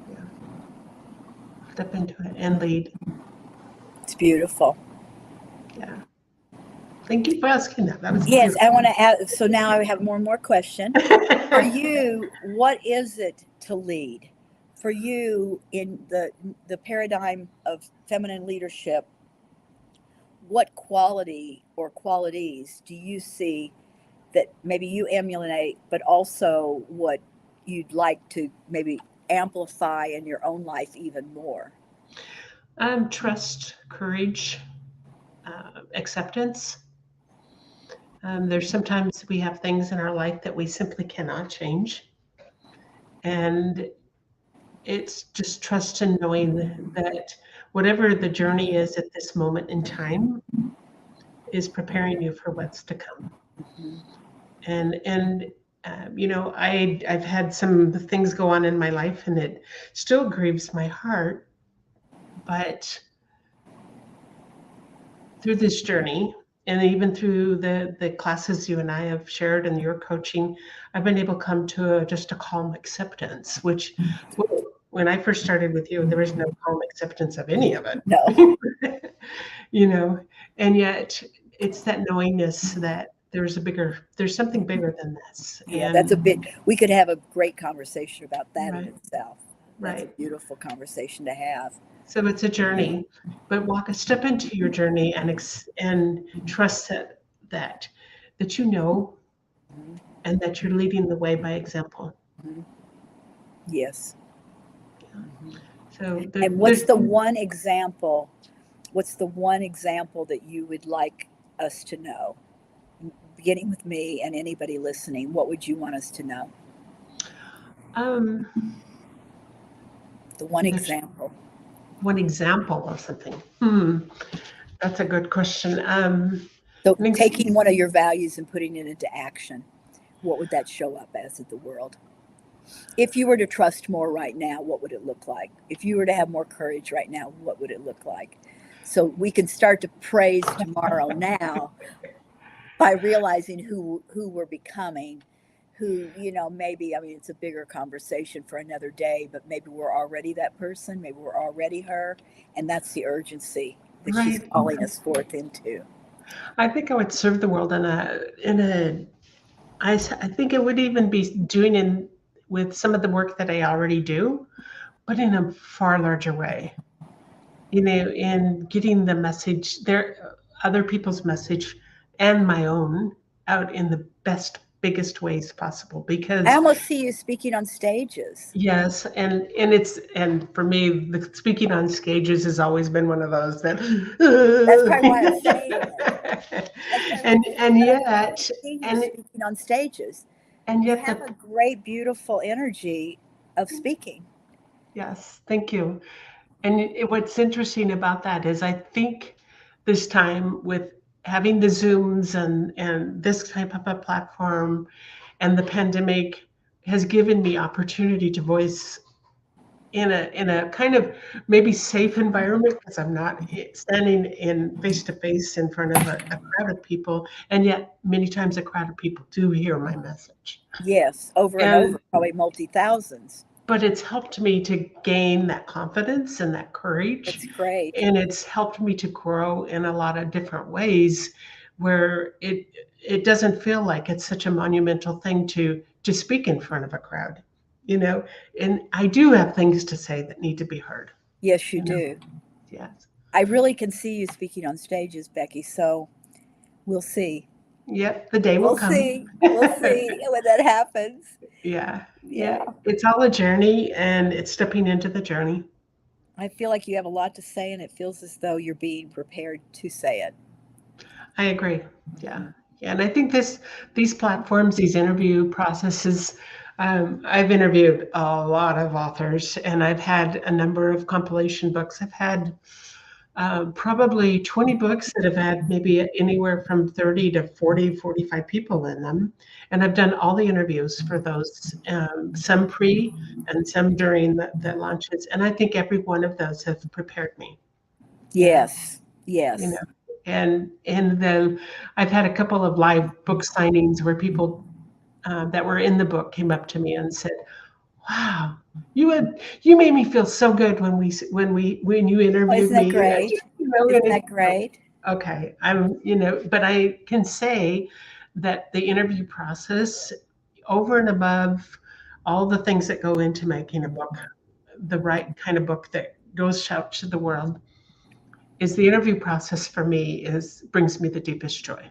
Yeah, step into it and lead. It's beautiful. Yeah. Thank you for asking that. That was Yes, I beautiful. want to add. So now I have more and more question. For you, what is it to lead? For you, in the paradigm of feminine leadership, what quality or qualities do you see that maybe you emulate, but also what you'd like to maybe amplify in your own life even more? Trust, courage, acceptance. There's sometimes we have things in our life that we simply cannot change. And it's just trust and knowing that whatever the journey is at this moment in time is preparing you for what's to come. Mhm. I've had some things go on in my life, and it still grieves my heart. But through this journey, and even through the classes you and I have shared and your coaching, I've been able to come to just a calm acceptance. Which, when I first started with you, there was no calm acceptance of any of No, it. you know, and yet it's that knowingness that there's something bigger than this. yeah, that's And a bit. We could have a great conversation about that in right, itself. That's a right. beautiful conversation to have. So it's a journey, but walk a step into your journey and trust that that you know Mhm. and that you're leading the way by example. Mhm. Yes. Yeah. Mhm. So And there's what's the one example? What's the one example that you would like us to know? Beginning with me and anybody listening, what would you want us to know? um The one there's example. one example of something. That's a good question. So, An ex- taking one of your values and putting it into action, what would that show up as in the world? If you were to trust more right now, what would it look like? If you were to have more courage right now, what would it look like? So we can start to praise tomorrow now by realizing who we're becoming, who, maybe, I mean, it's a bigger conversation for another day, but maybe we're already that person, maybe we're already her, and that's the urgency that she's right. calling us forth into. I think I would serve the world I think it would even be doing in with some of the work that I already do, but in a far larger way. In getting the message other people's message and my own out in the best, biggest ways possible. I Because almost see you speaking on stages. yes, and for me, the speaking on stages has always been one of those that, That's probably why I'm saying it. That's probably why I'm saying it. and But I can always yet, see you and speaking on stages. and You yet have the a great, beautiful energy of speaking. yes, thank you. And what's interesting about that is I think this time with having the Zooms and this type of a platform and the pandemic has given me opportunity to voice in a kind of maybe safe environment because I'm not standing in face to face in front of a crowd of people, and yet many times a crowd of people do hear my message. Yes, over and And over, probably multi thousands. but it's helped me to gain that confidence and that courage, That's great. and it's helped me to grow in a lot of different ways where it doesn't feel like it's such a monumental thing to speak in front of a crowd, you know and I do have things to say that need to be heard. Yes, you you know do. yes. I really can see you speaking on stages, Becky. So we'll see. Yep, the day will We'll come. see. We'll see when that happens. Yeah. Yeah. Yeah. It's all a journey and it's stepping into the journey. I feel like you have a lot to say, and it feels as though you're being prepared to say it. I agree. Yeah. Hmm. Yeah. And I think these platforms, these interview processes, I've interviewed a lot of authors and I've had a number of compilation books. I've had probably 20 books that have had maybe anywhere from 30 to 40, 45 people in them. And I've done all the interviews for those, some pre and some during the launches. And I think every one of those have prepared me. Yeah. Yes. You know, Yes. and then I've had a couple of live book signings where people that were in the book came up to me and said, "Wow, you made me feel so good when when you Oh, interviewed isn't that me." great? And Isn't it's that great? okay. But I can say that the interview process, over and above all the things that go into making a book, the right kind of book that goes out to the world, is the interview process for me is brings me the deepest joy.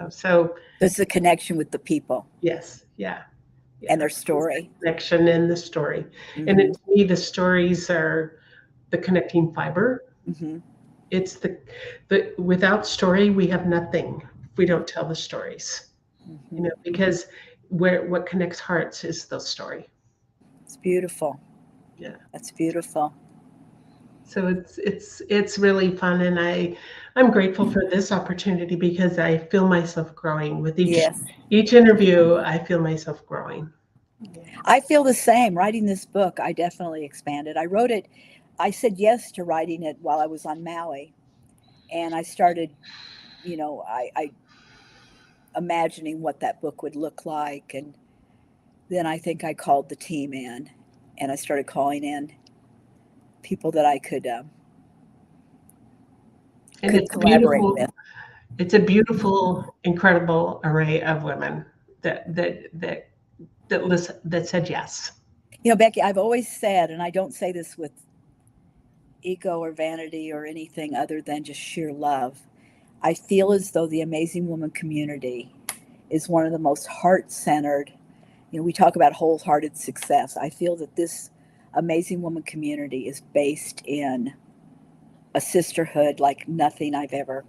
So There's a connection with the people yes, yeah, and yeah. their It's the story. connection in the story. And Hmm. to me, the stories are the connecting fiber. Hmm. It's the without story, we have nothing if we don't tell the stories. Hmm. Because where what connects hearts is the story. It's beautiful. Yeah. That's beautiful. So it's really fun, and I'm grateful for this opportunity because I feel myself growing with Yes. each interview. I feel myself growing. Yeah. I feel the same. Writing this book, I definitely expanded. I wrote it, I said yes to writing it while I was on Maui. And I started, I imagining what that book would look like. And then I think I called the team in and I started calling in people that I And could collaborate with. it's a beautiful, incredible array of women that said yes. Becky, I've always said, and I don't say this with ego or vanity or anything other than just sheer love. I feel as though the Amazing Woman community is one of the most heart centered. We talk about wholehearted success. I feel that this Amazing Woman community is based in a sisterhood like nothing I've ever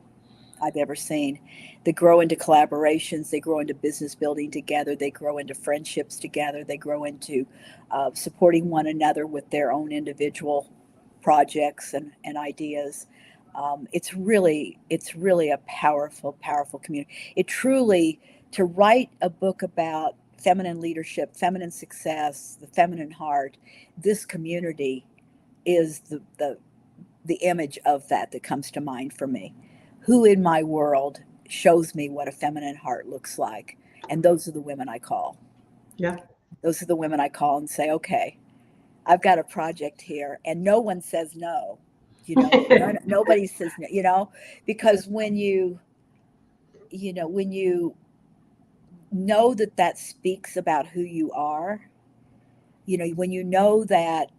seen. They grow into collaborations, they grow into business building together, they grow into friendships together, they grow into supporting one another with their own individual projects and ideas. It's really a powerful, powerful community. It truly, to write a book about feminine leadership, feminine success, the feminine heart, this community is the image of that comes to mind for me. Who in my world shows me what a feminine heart looks like? And those are the women I call. Yeah. Those are the women I call and say, okay, I've got a project here. And no one says no. Nobody says no, because when you know that speaks about who you are, when you know that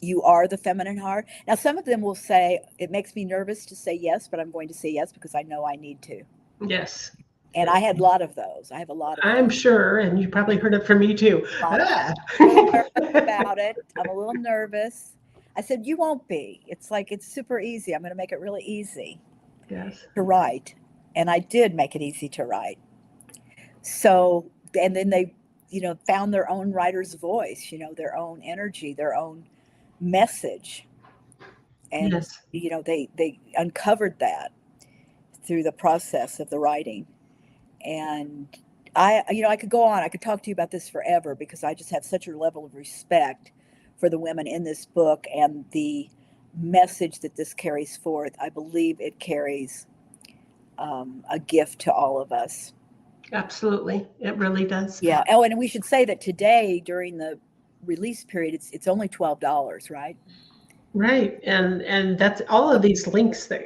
you are the feminine heart. Now, some of them will say, it makes me nervous to say yes, but I'm going to say yes because I know I need to. Yes. And I had a lot of those. I have a lot of I'm those. sure, and you probably heard it from me too. A lot of, Ah. I'm a little nervous about it. I'm a little nervous. I said, you won't be. It's like, it's super easy. I'm going to make it really easy Yes. to write. And I did make it easy to write. So, and then they, found their own writer's voice, their own energy, their own message. And, Yes. they uncovered that through the process of the writing. And I could go on. I could talk to you about this forever because I just have such a level of respect for the women in this book and the message that this carries forth. I believe it carries a gift to all of us. Absolutely. It really does. Yeah. Oh, and we should say that today during the release period, it's only $12, right? Right. And that's all of these links that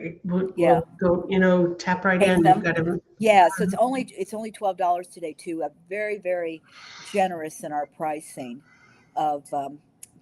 Yeah. will go, tap right Take in. You've them. got to, Yeah. So it's only $12 today too. Very, very generous in our pricing of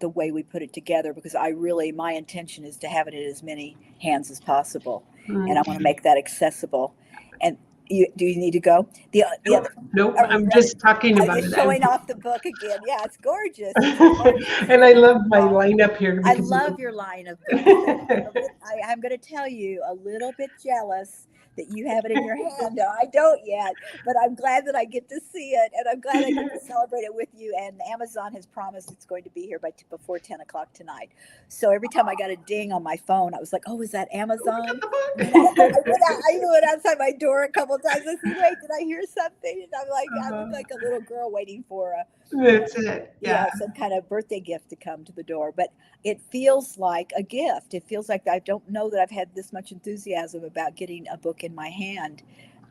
the way we put it together because my intention is to have it in as many hands as possible, and I want to make that accessible. And Do you need to go? The Nope, other, nope. are we I'm ready? just talking I'm about just it. showing off the book again. Yeah, it's gorgeous. It's a gorgeous And I love my volume. lineup here I because of love your line of books. I'm going to tell you, a little bit jealous that you have it in your hand. No, I don't yet, but I'm glad that I get to see it, and I'm glad I get to celebrate it with you. And Amazon has promised it's going to be here before 10 o'clock tonight. So every time I got a ding on my phone, I was like, "Oh, is that look at Amazon?" the I went outside my door a couple of times. I said, "Wait, did I hear something?" And I look book. like a little girl waiting for a, you know, That's it. Yeah. some kind of birthday gift to come to the door. But it feels like a gift. It feels like I don't know that I've had this much enthusiasm about getting a book in my hand.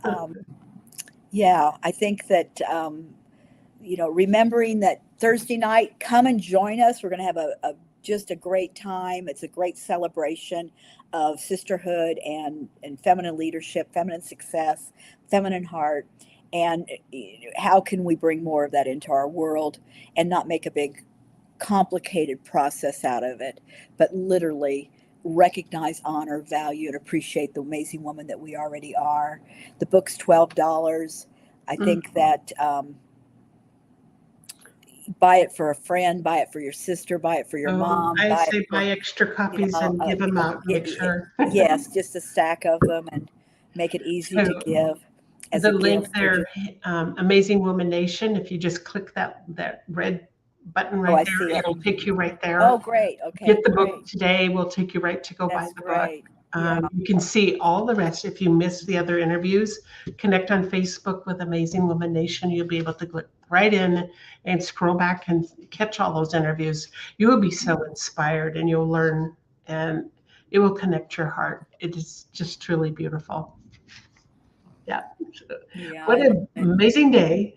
Um, yeah, I think that, remembering that Thursday night, come and join us. We're going to have just a great time. It's a great celebration of sisterhood and feminine leadership, feminine success, feminine heart. And how can we bring more of that into our world and not make a big complicated process out of it, but literally recognize, honor, value, and appreciate the amazing woman that we already are. The book's $12. I Mm. think that buy it for a friend, buy it for your sister, buy it for your Oh, mom, I buy it say for, buy extra you copies know, and give them out. Make sure. yes, just a stack of them and make it easy to So give as the a link gift. Or there, just, Amazing Woman Nation. If you just click that red button oh, right I there, see it. it'll take you right Oh, there. great. Okay, Get the book great. today. We'll take you right to go buy That's the book. great. Yeah. You can see all the rest. If you missed the other interviews, connect on Facebook with Amazing Woman Nation. You'll be able to click right in and scroll back and catch all those interviews. You will be so inspired and you'll learn and it will connect your heart. It is just truly beautiful. Yeah. Yeah, What an amazing day.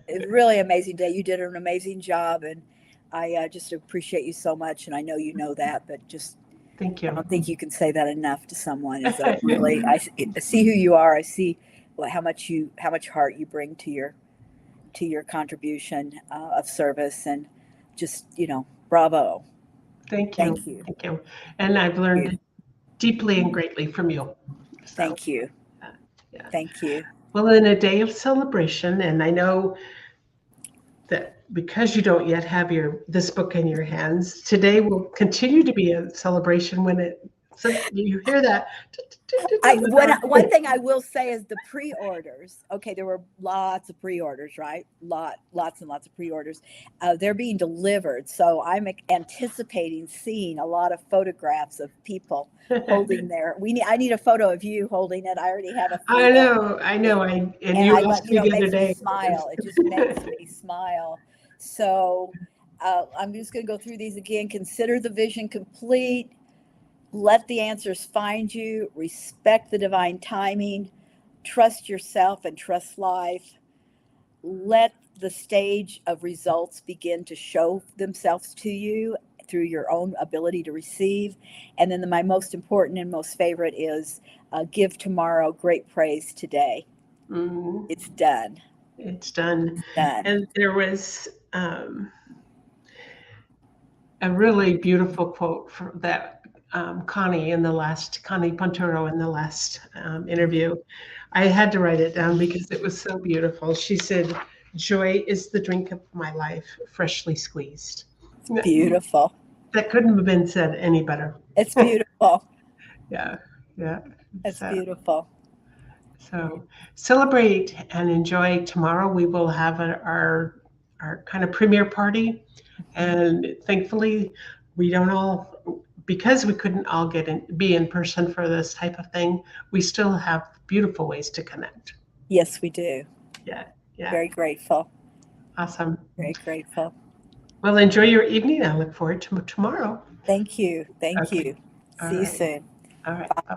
it's really amazing day. You did an amazing job, and I just appreciate you so much. And I know you know that, but just Thank I you. don't think you can say that enough to someone. Is that I see who you are. I see how much heart you bring to your contribution of service, and just bravo. Thank you. Thank you. Thank you. And I've You. learned deeply and greatly from you. So, Thank you. yeah. Thank you. Well, in a day of celebration, and I know that because you don't yet have this book in your hands, today will continue to be a celebration when you hear that. One thing I will say is the pre-orders. Okay, there were lots of pre-orders, right? Lots and lots of pre-orders. They're being delivered, so I'm anticipating seeing a lot of photographs of people holding their. I need a photo of you holding it. I already have a I few, know, I know. And and you I love. asked me It the other makes me day. smile. It just makes me smile. So I'm just going to go through these again. Consider the vision complete. Let the answers find you, respect the divine timing, trust yourself and trust life. Let the stage of results begin to show themselves to you through your own ability to receive. And then my most important and most favorite is give tomorrow great praise today. Mhm. It's done. It's done. Done. And there was a really beautiful quote from that Connie Ponturo in the last interview. I had to write it down because it was so beautiful. She said, "Joy is the drink of my life, freshly squeezed." Beautiful. That couldn't have been said any better. It's beautiful. Yeah, yeah. It's beautiful. So celebrate and enjoy. Tomorrow we will have our kind of premiere party, and thankfully we don't all because we couldn't all be in person for this type of thing. We still have beautiful ways to connect. Yes, we do. Yeah, yeah, Very grateful. awesome. Very grateful. Well, enjoy your evening. I look forward to tomorrow. Thank you. Thank Okay, you. all See you right, soon. all right. Bye bye.